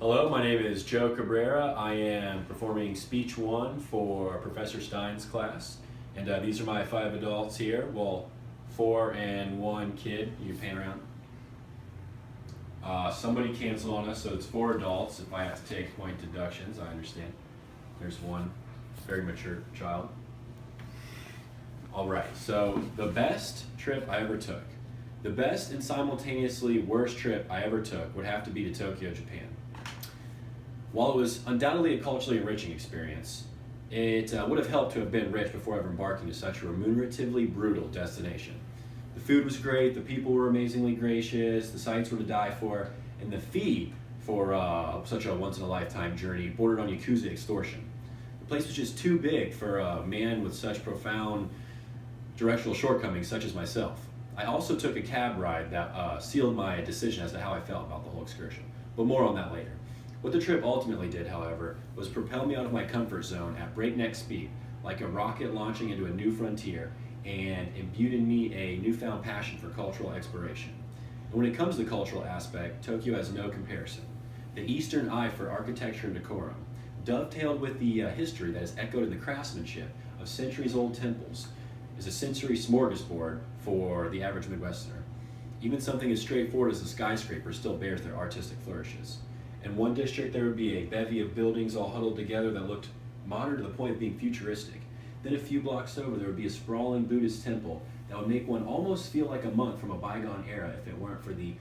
Hello, my name is Joe Cabrera. I am performing Speech 1 for Professor Stein's class. And these are my 5 adults here. Well, 4 and 1 kid. You can pan around. Somebody canceled on us, so it's 4 adults. If I have to take point deductions, I understand. There's one very mature child. All right, so the best trip I ever took. The best and simultaneously worst trip I ever took would have to be to Tokyo, Japan. While it was undoubtedly a culturally enriching experience, it would have helped to have been rich before ever embarking to such a remuneratively brutal destination. The food was great, the people were amazingly gracious, the sights were to die for, and the fee for such a once-in-a-lifetime journey bordered on Yakuza extortion. The place was just too big for a man with such profound directional shortcomings such as myself. I also took a cab ride that sealed my decision as to how I felt about the whole excursion, but more on that later. What the trip ultimately did, however, was propel me out of my comfort zone at breakneck speed, like a rocket launching into a new frontier, and imbued in me a newfound passion for cultural exploration. And when it comes to the cultural aspect, Tokyo has no comparison. The Eastern eye for architecture and decorum, dovetailed with the history that is echoed in the craftsmanship of centuries-old temples, is a sensory smorgasbord for the average Midwesterner. Even something as straightforward as a skyscraper still bears their artistic flourishes. In one district, there would be a bevy of buildings all huddled together that looked modern to the point of being futuristic. Then a few blocks over, there would be a sprawling Buddhist temple that would make one almost feel like a monk from a bygone era if it weren't for the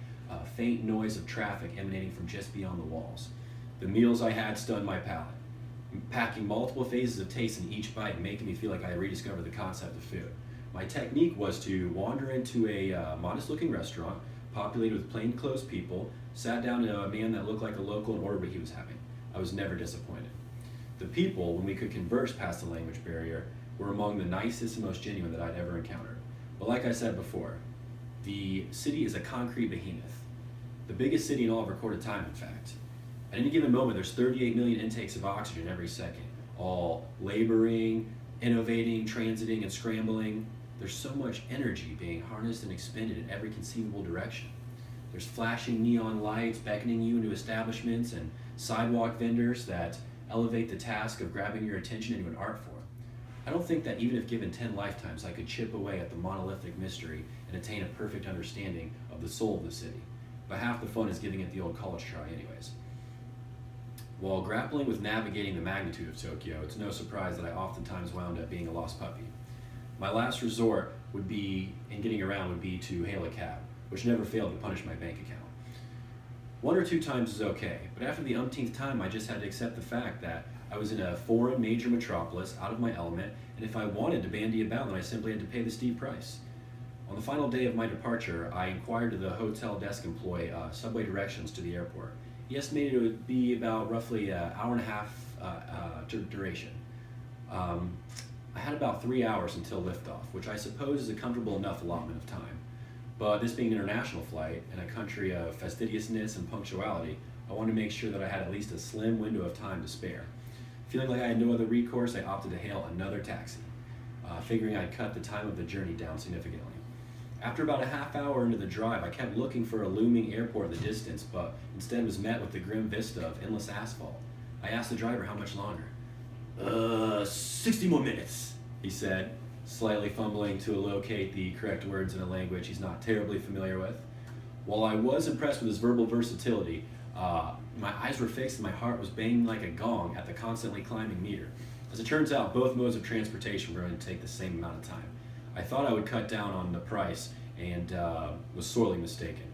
faint noise of traffic emanating from just beyond the walls. The meals I had stunned my palate, packing multiple phases of taste in each bite and making me feel like I rediscovered the concept of food. My technique was to wander into a modest-looking restaurant, populated with plainclothes people, sat down to a man that looked like a local and ordered what he was having. I was never disappointed. The people, when we could converse past the language barrier, were among the nicest and most genuine that I'd ever encountered. But like I said before, the city is a concrete behemoth. The biggest city in all of recorded time, in fact. At any given moment, there's 38 million intakes of oxygen every second, all laboring, innovating, transiting, and scrambling. There's so much energy being harnessed and expended in every conceivable direction. There's flashing neon lights beckoning you into establishments and sidewalk vendors that elevate the task of grabbing your attention into an art form. I don't think that even if given 10 lifetimes, I could chip away at the monolithic mystery and attain a perfect understanding of the soul of the city. But half the fun is giving it the old college try anyways. While grappling with navigating the magnitude of Tokyo, it's no surprise that I oftentimes wound up being a lost puppy. My last resort would be to hail a cab, which never failed to punish my bank account. 1 or 2 times is okay, but after the umpteenth time I just had to accept the fact that I was in a foreign major metropolis, out of my element, and if I wanted to bandy about, then I simply had to pay the steep price. On the final day of my departure, I inquired to the hotel desk employee subway directions to the airport. He estimated it would be about roughly an hour and a half duration. I had about 3 hours until liftoff, which I suppose is a comfortable enough allotment of time. But this being an international flight and a country of fastidiousness and punctuality, I wanted to make sure that I had at least a slim window of time to spare. Feeling like I had no other recourse, I opted to hail another taxi, figuring I'd cut the time of the journey down significantly. After about a half hour into the drive, I kept looking for a looming airport in the distance, but instead was met with the grim vista of endless asphalt. I asked the driver how much longer. 60 more minutes, he said, slightly fumbling to locate the correct words in a language he's not terribly familiar with. While I was impressed with his verbal versatility, my eyes were fixed and my heart was banging like a gong at the constantly climbing meter. As it turns out, both modes of transportation were going to take the same amount of time. I thought I would cut down on the price and was sorely mistaken.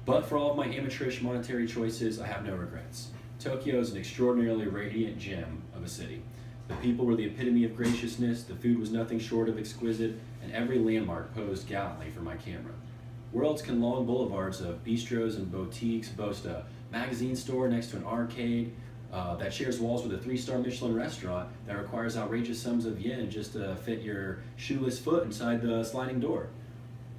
But for all of my amateurish monetary choices, I have no regrets. Tokyo is an extraordinarily radiant gem of a city. The people were the epitome of graciousness, the food was nothing short of exquisite, and every landmark posed gallantly for my camera. Where else can long boulevards of bistros and boutiques boast a magazine store next to an arcade that shares walls with a 3-star Michelin restaurant that requires outrageous sums of yen just to fit your shoeless foot inside the sliding door?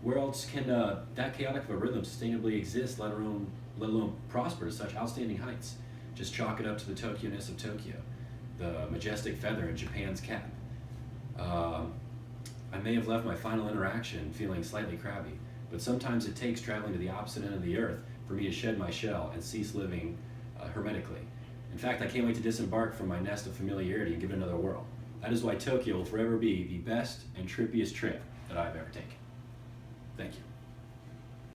Where else can that chaotic of a rhythm sustainably exist, let alone prosper to such outstanding heights? Just chalk it up to the Tokyo-ness of Tokyo, the majestic feather in Japan's cap. I may have left my final interaction feeling slightly crabby, but sometimes it takes traveling to the opposite end of the earth for me to shed my shell and cease living hermetically. In fact, I can't wait to disembark from my nest of familiarity and give it another whirl. That is why Tokyo will forever be the best and trippiest trip that I've ever taken. Thank you.